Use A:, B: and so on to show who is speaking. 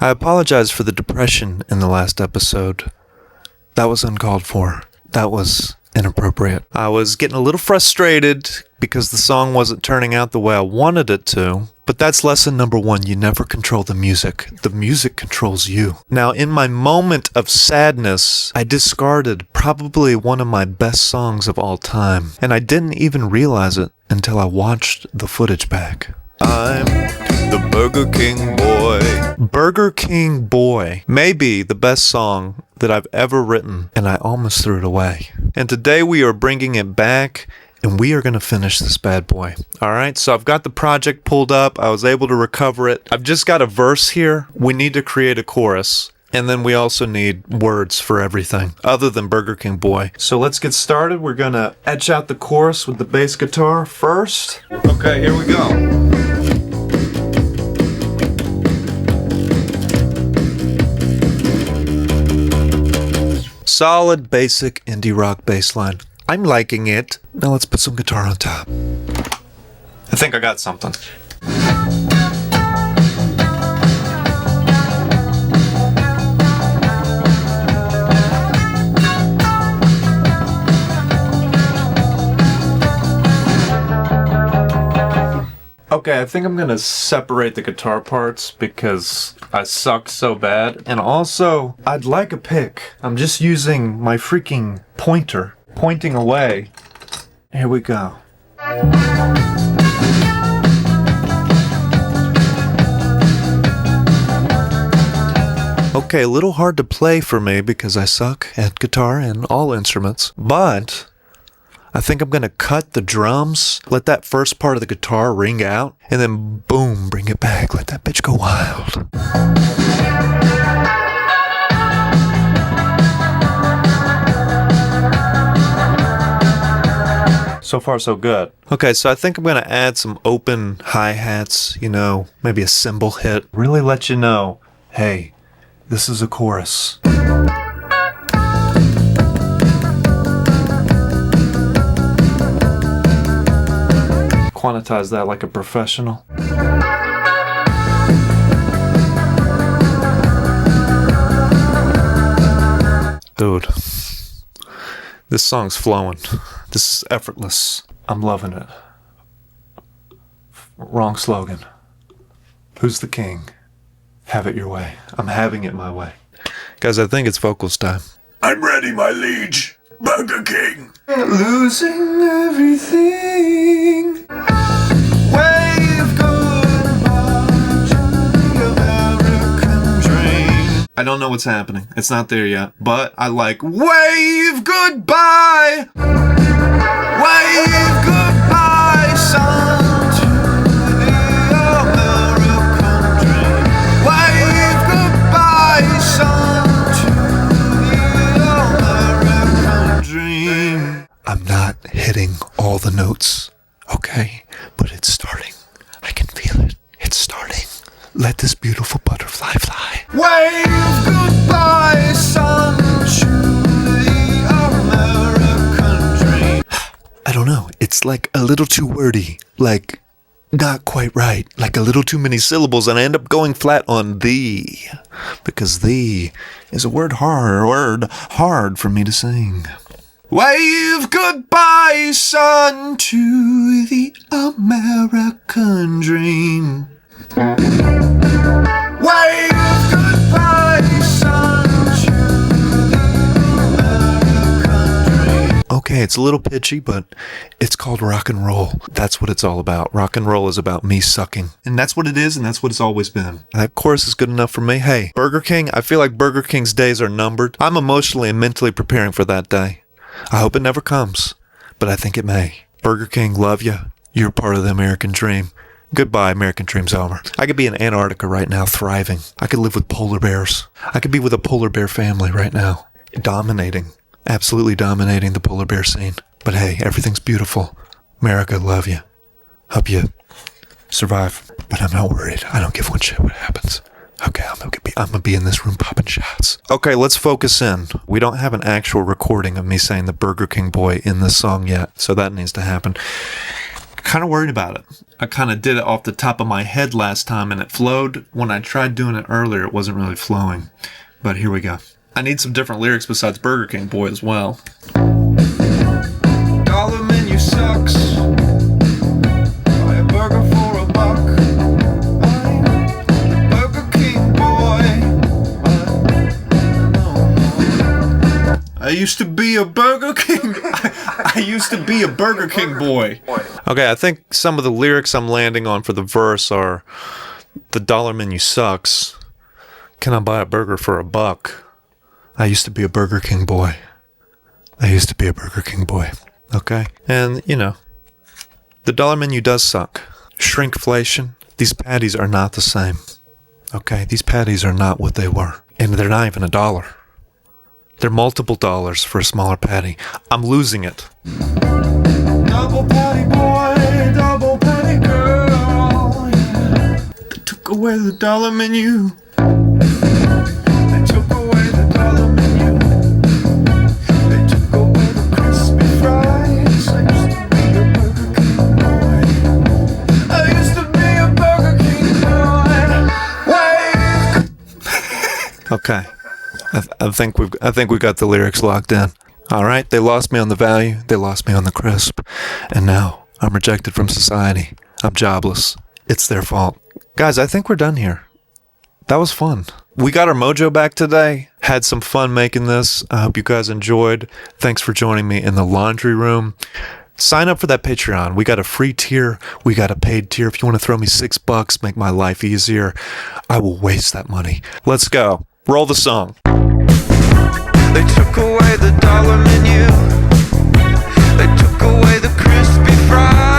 A: I apologize for the depression in the last episode. That was uncalled for. That was inappropriate. I was getting a little frustrated because the song wasn't turning out the way I wanted it to. But that's lesson number one. You never control the music. The music controls you. Now, in my moment of sadness, I discarded probably one of my best songs of all time. And I didn't even realize it until I watched the footage back. I'm the Burger King Boy. Burger King Boy may be the best song that I've ever written, and I almost threw it away. And today we are bringing it back, and we are going to finish this bad boy. All right, so I've got the project pulled up. I was able to recover it. I've just got a verse here. We need to create a chorus. And then we also need words for everything other than Burger King Boy. So let's get started. We're going to etch out the chorus with the bass guitar first. Okay, here we go. Solid, basic indie rock bass line. I'm liking it. Now let's put some guitar on top. I think I got something. Okay, I think I'm gonna separate the guitar parts because I suck so bad. And also, I'd like a pick. I'm just using my freaking pointer, pointing away. Here we go. Okay, a little hard to play for me because I suck at guitar and all instruments, but I think I'm going to cut the drums, let that first part of the guitar ring out, and then boom, bring it back. Let that bitch go wild. So far, so good. Okay, so I think I'm going to add some open hi-hats, maybe a cymbal hit. Really let you know, hey, this is a chorus. Quantize that like a professional. Dude, this song's flowing. This is effortless. I'm loving it. Wrong slogan. Who's the king? Have it your way. I'm having it my way. Guys, I think it's vocals time. I'm ready, my liege. Burger King. Losing everything. Wave goodbye to the American dream. I don't know what's happening. It's not there yet. But I like wave goodbye. Wave goodbye, son, to the American dream. Wave goodbye, son, to the American dream. I'm not hitting all the notes, okay? But it's starting. I can feel it. It's starting. Let this beautiful butterfly fly. Wave goodbye, son, to the American dream. I don't know. It's like a little too wordy. Like, not quite right. Like a little too many syllables, and I end up going flat on thee. Because thee is a word hard for me to sing. Wave goodbye, son, to the American dream. Wave goodbye, son, to the American dream. Okay, it's a little pitchy, but it's called rock and roll. That's what it's all about. Rock and roll is about me sucking. And that's what it is, and that's what it's always been. That chorus is good enough for me. Hey, Burger King, I feel like Burger King's days are numbered. I'm emotionally and mentally preparing for that day. I hope it never comes, but I think it may. Burger King, love you. You're part of the American dream. Goodbye, American dream's over. I could be in Antarctica right now, thriving. I could live with polar bears. I could be with a polar bear family right now, dominating, absolutely dominating the polar bear scene. But hey, everything's beautiful. America, love you. Hope you survive, but I'm not worried. I don't give one shit what happens. Okay, I'm gonna be in this room popping shots. Okay, let's focus in. We don't have an actual recording of me saying the Burger King Boy in this song yet, so that needs to happen. Kind of worried about it. I kind of did it off the top of my head last time and it flowed. When I tried doing it earlier, it wasn't really flowing. But here we go. I need some different lyrics besides Burger King Boy as well. Dollar menu sucks. Buy a burger for $1. I'm the Burger King Boy. I used to be a Burger King. I used to be a Burger King boy. Okay, I think some of the lyrics I'm landing on for the verse are, the dollar menu sucks. Can I buy a burger for $1? I used to be a Burger King boy. I used to be a Burger King boy. Okay? And, you know, the dollar menu does suck. Shrinkflation. These patties are not the same. Okay? These patties are not what they were. And they're not even $1. They're multiple dollars for a smaller patty. I'm losing it. Double patty boy, double patty girl. Yeah. They took away the dollar menu. They took away the dollar menu. They took away the crispy fries. I used to be a Burger King boy. I used to be a Burger King boy. Wait. Okay. I think we got the lyrics locked in. All right, they lost me on the value, they lost me on the crisp, and now I'm rejected from society. I'm jobless. It's their fault. Guys, I think we're done here. That was fun. We got our mojo back today. Had some fun making this. I hope you guys enjoyed. Thanks for joining me in the laundry room. Sign up for that Patreon. We got a free tier. We got a paid tier. If you want to throw me $6, make my life easier, I will waste that money. Let's go. Roll the song. They took away the dollar menu. They took away the crispy fries.